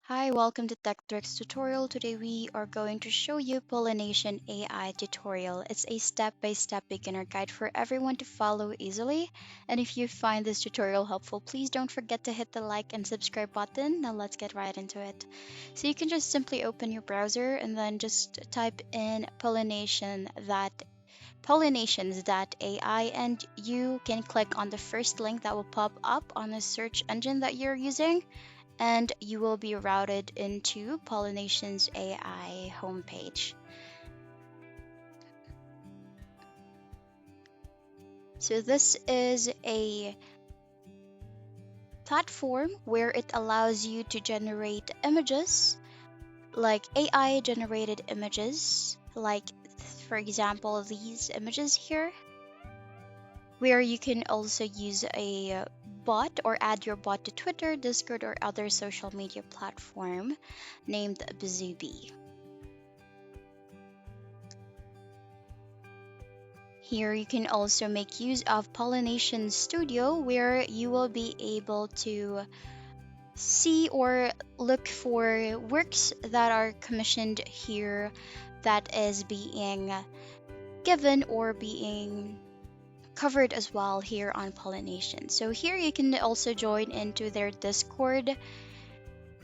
Hi, welcome to Tech Tricks tutorial. Today we are going to show you Pollination AI tutorial. It's a step-by-step beginner guide for everyone to follow easily. And if you find this tutorial helpful, please don't forget to hit the like and subscribe button. Now let's get right into it. So you can just simply open your browser and then just type in pollinations.ai and you can click on the first link that will pop up on the search engine that you're using and you will be routed into Pollinations AI homepage. So this is a platform where it allows you to generate images, like AI generated images, like for example these images here, where you can also use a bot or add your bot to Twitter, Discord, or other social media platform named Bzubi. Here you can also make use of Pollination Studio where you will be able to see or look for works that are commissioned here that is being given or being covered as well here on Pollination. So here you can also join into their Discord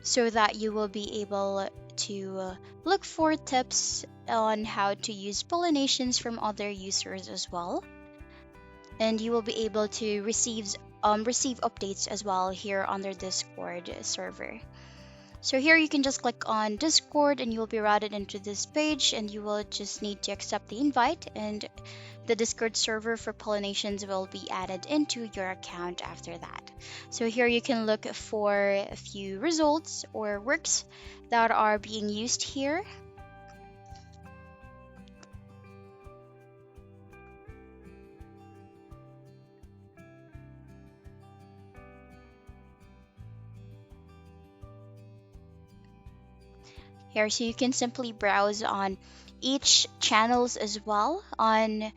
so that you will be able to look for tips on how to use pollinations from other users as well, and you will be able to receive updates as well here on their Discord server. So here you can just click on Discord and you'll be routed into this page, and you will just need to accept the invite, and the Discord server for Pollinations will be added into your account after that. So here you can look for a few results or works that are being used here. Here, so you can simply browse on each channels as well on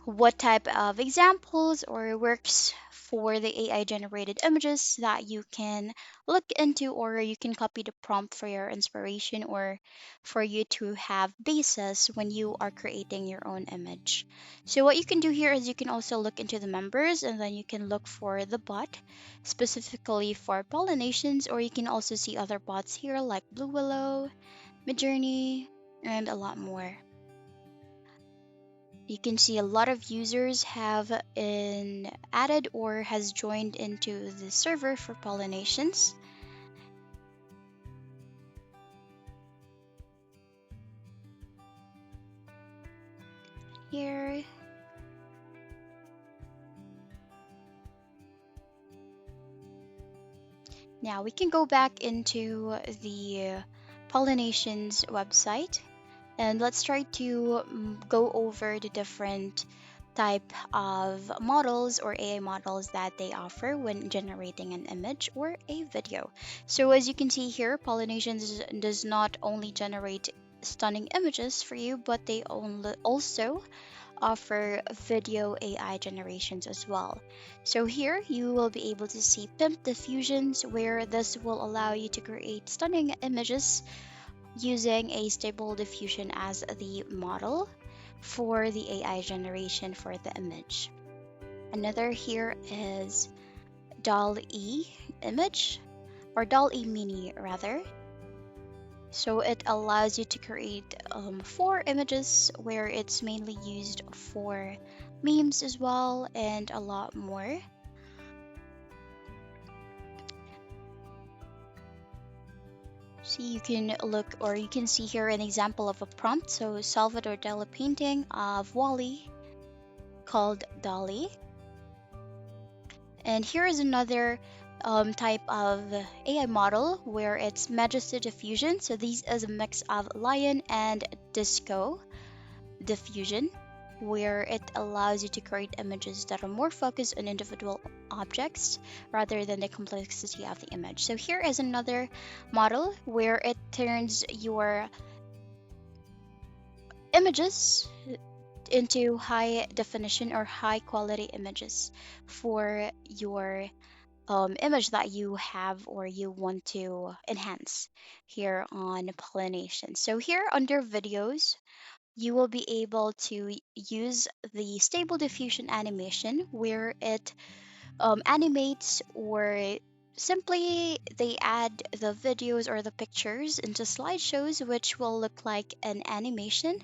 what type of examples or works for the AI generated images that you can look into, or you can copy the prompt for your inspiration or for you to have basis when you are creating your own image. So what you can do here is you can also look into the members, and then you can look for the bot specifically for pollinations, or you can also see other bots here like Blue Willow, Midjourney, and a lot more. You can see a lot of users have added or has joined into the server for Pollinations. Here, now we can go back into the Pollinations website, and let's try to go over the different type of models or AI models that they offer when generating an image or a video. So as you can see here, Pollinations does not only generate stunning images for you, but they also offer video AI generations as well. So here you will be able to see pimp diffusions, where this will allow you to create stunning images using a stable diffusion as the model for the AI generation for the image. Another here is DAL-E image, or DAL-E mini rather. So it allows you to create 4 images where it's mainly used for memes as well and a lot more. So you can look, or you can see here an example of a prompt. So Salvador Dali painting of Wally called Dolly. And here is another type of AI model where it's Majesty Diffusion. So this is a mix of lion and disco diffusion, where it allows you to create images that are more focused on individual objects rather than the complexity of the image. So here is another model where it turns your images into high definition or high quality images for your image that you have or you want to enhance here on Pollination. So here under videos, you will be able to use the stable diffusion animation where it animates or simply they add the videos or the pictures into slideshows which will look like an animation.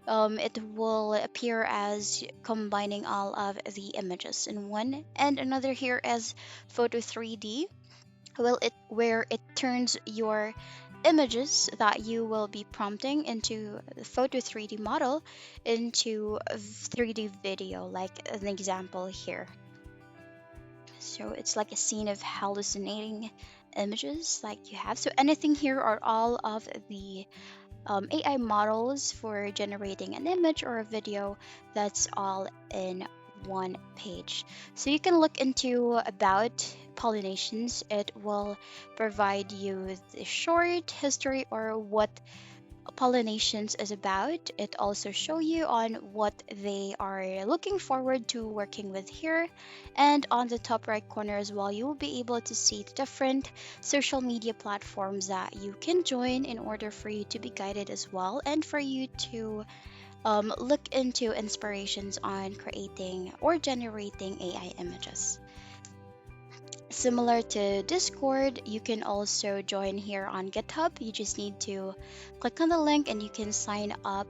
It will appear as combining all of the images in one, and another here as photo 3D, where it turns your images that you will be prompting into the photo 3D model into a 3D video, like an example here. So it's like a scene of hallucinating images like you have. So anything here are all of the AI models for generating an image or a video. That's all in one page. So you can look into about pollinations. It will provide you the short history or what Pollinations is about. It also show you on what they are looking forward to working with here. And on the top right corner as well, you will be able to see the different social media platforms that you can join in order for you to be guided as well, and for you to look into inspirations on creating or generating AI images. Similar to Discord, you can also join here on GitHub. You just need to click on the link and you can sign up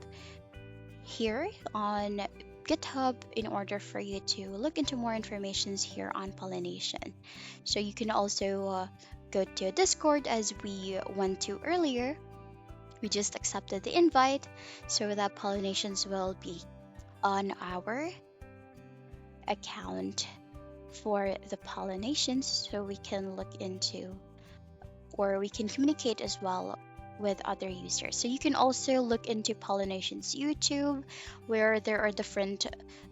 here on GitHub in order for you to look into more informations here on pollination. So you can also go to Discord as we went to earlier. We just accepted the invite so that pollinations will be on our account for the pollinations so we can look into or we can communicate as well with other users. So you can also look into Pollinations YouTube, where there are different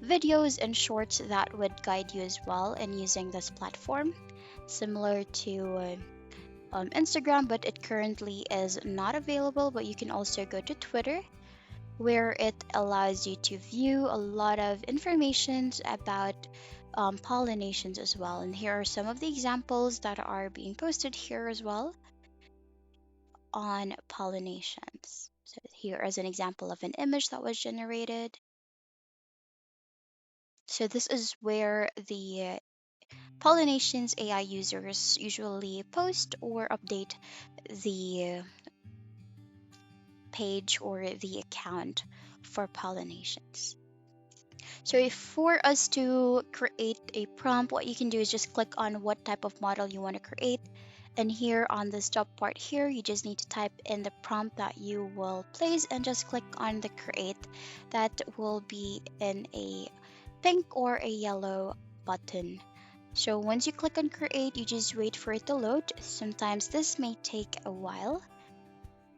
videos and shorts that would guide you as well in using this platform, similar to Instagram, but it currently is not available. But you can also go to Twitter, where it allows you to view a lot of information about pollinations as well. And here are some of the examples that are being posted here as well on pollinations. So here is an example of an image that was generated. So this is where the pollinations AI users usually post or update the page or the account for pollinations. So if for us to create a prompt, what you can do is just click on what type of model you want to create. And here on this top part here, you just need to type in the prompt that you will place and just click on the create. That will be in a pink or a yellow button. So once you click on create, you just wait for it to load. Sometimes this may take a while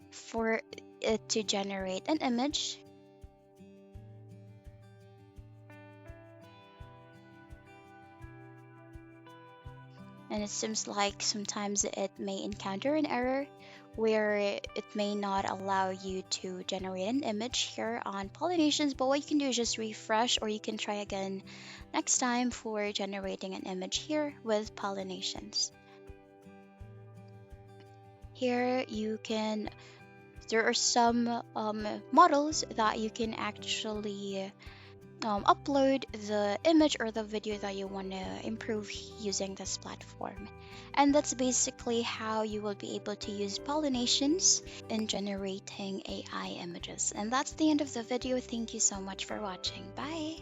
for it to generate an image. And it seems like sometimes it may encounter an error where it may not allow you to generate an image here on Pollinations, but what you can do is just refresh, or you can try again next time for generating an image here with Pollinations. Here you can, there are some models that you can actually upload the image or the video that you want to improve using this platform. And that's basically how you will be able to use Pollinations in generating AI images. And that's the end of the video. Thank you so much for watching. Bye.